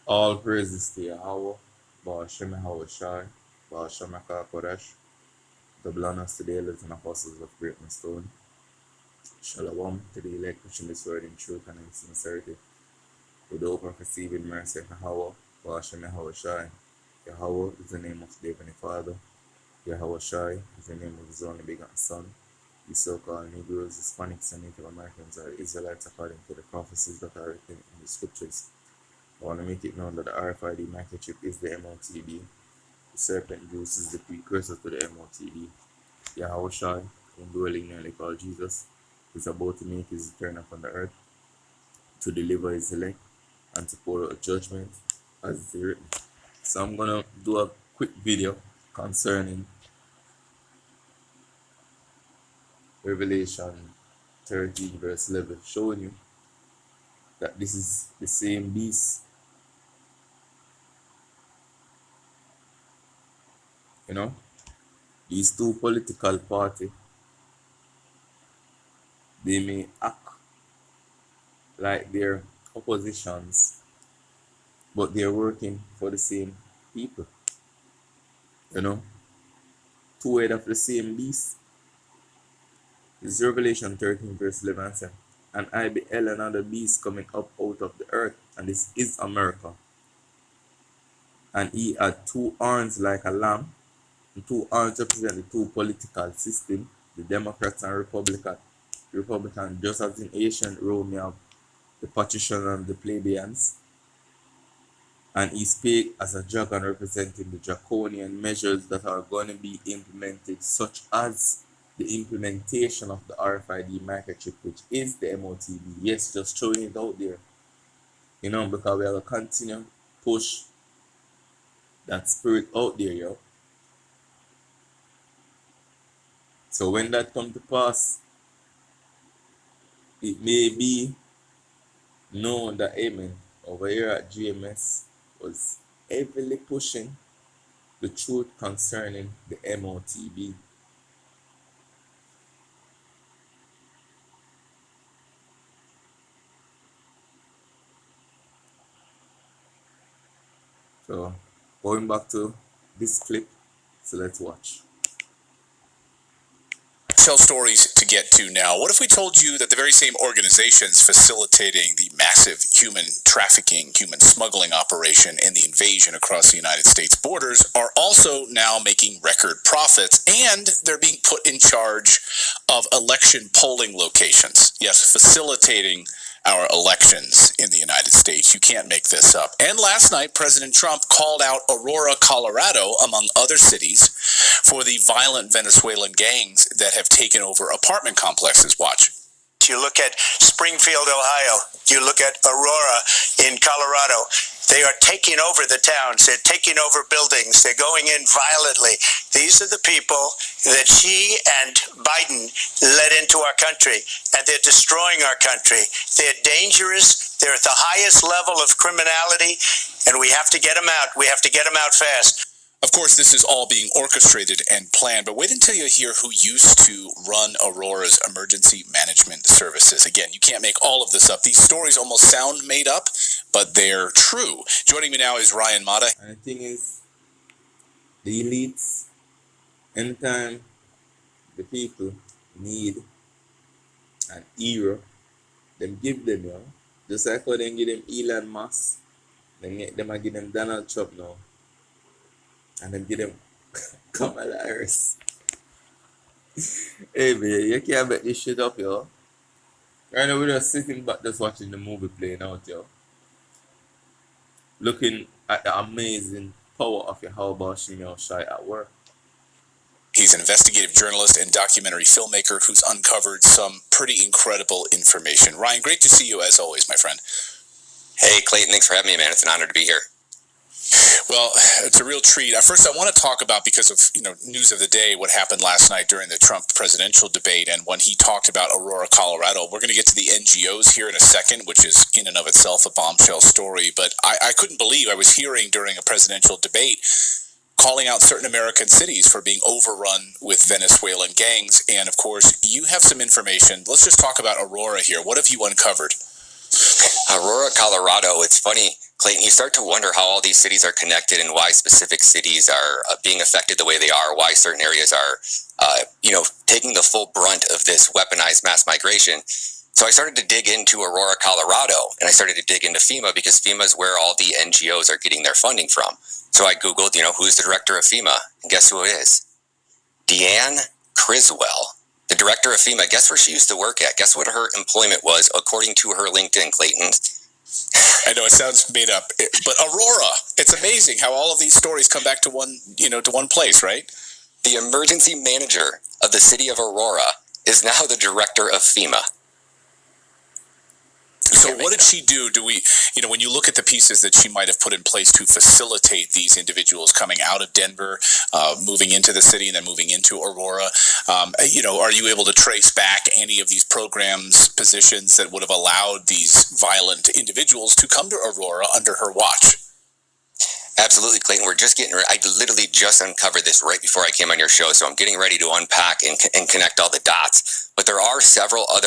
All praises to Yahweh, Ba'ashem Shai, Ba'ashem Kodesh, the blindness to the elders and apostles of Great Stone. Shalom to the elect pushing this word in truth and in sincerity, with the hope of receiving mercy of Yahweh, Ba'ashem Shai. Yahweh is the name of the Heavenly Father. Yahweh Shai is the name of his only begotten Son. The so-called Negroes, Hispanics, and Native Americans are Israelites according to the prophecies that are written in the scriptures. I want to make it known that the RFID microchip is the MOTD. The serpent juice is the precursor to the MOTD. Yahweh Shai, indwelling nearly called Jesus, is about to make his return upon the earth to deliver his elect and to pour out judgment as it is written. So I'm going to do a quick video concerning Revelation 13 verse 11, showing you that this is the same beast. You know, these two political parties, they may act like they're oppositions, but they're working for the same people. You know, two heads of the same beast. This is Revelation 13 verse 11 says, "And I beheld another beast coming up out of the earth," and this is America. "And he had two horns like a lamb." And two horns represent the two political systems, the Democrats and Republican, just as in ancient Rome you have the patricians and the plebeians. "And he spake as a dragon, representing the draconian measures that are going to be implemented, such as the implementation of the RFID microchip, which is the MOTD. Yes, just throwing it out there. You know, because we are going to continue push that spirit out there, yo. So when that comes to pass, it may be known that Amen over here at GMS was heavily pushing the truth concerning the MOTB. So going back to this clip, so let's watch. Shell stories to get to now. What if we told you that the very same organizations facilitating the massive human trafficking, human smuggling operation and the invasion across the United States borders are also now making record profits, and they're being put in charge of election polling locations? Yes, facilitating our elections in the United States. You can't make this up. And last night, President Trump called out Aurora, Colorado, among other cities, for the violent Venezuelan gangs that have taken over apartment complexes. Watch. You look at Springfield, Ohio. You look at Aurora in Colorado. They are taking over the towns. They're taking over buildings. They're going in violently. These are the people that Xi and Biden led into our country, and they're destroying our country. They're dangerous. They're at the highest level of criminality, and we have to get them out. We have to get them out fast. Of course, this is all being orchestrated and planned, but wait until you hear who used to run Aurora's emergency management services. Again, you can't make all of this up. These stories almost sound made up, but they're true. Joining me now is Ryan Mata. And the thing is, the elites, anytime the people need an hero, them give them, you know. Just like how they give them Elon Musk, them give them Donald Trump now. And then get them Kamala Harris. Hey man, you can't make this shit up, yo. Right now we're just sitting back just watching the movie playing out, yo. Looking at the amazing power of Yahweh Shai at work. He's an investigative journalist and documentary filmmaker who's uncovered some pretty incredible information. Ryan, great to see you as always, my friend. Hey Clayton, thanks for having me, man. It's an honor to be here. Well, it's a real treat. First, I want to talk about, because of news of the day, what happened last night during the Trump presidential debate, and when he talked about Aurora, Colorado. We're going to get to the NGOs here in a second, which is in and of itself a bombshell story. But I couldn't believe I was hearing during a presidential debate calling out certain American cities for being overrun with Venezuelan gangs. And of course, you have some information. Let's just talk about Aurora here. What have you uncovered? Aurora, Colorado. It's funny. Clayton, you start to wonder how all these cities are connected and why specific cities are being affected the way they are, why certain areas are, taking the full brunt of this weaponized mass migration. So I started to dig into Aurora, Colorado, and I started to dig into FEMA because FEMA is where all the NGOs are getting their funding from. So I Googled, who's the director of FEMA, and guess who it is? Deanne Criswell, the director of FEMA. Guess where she used to work at? Guess what her employment was according to her LinkedIn, Clayton? I know it sounds made up, but Aurora. It's amazing how all of these stories come back to one place, right? The emergency manager of the city of Aurora is now the director of FEMA. So what did she do? Do we, when you look at the pieces that she might have put in place to facilitate these individuals coming out of Denver, moving into the city and then moving into Aurora, are you able to trace back any of these programs, positions that would have allowed these violent individuals to come to Aurora under her watch? Absolutely, Clayton. We're just getting I literally just uncovered this right before I came on your show, so I'm getting ready to unpack and connect all the dots. But there are several other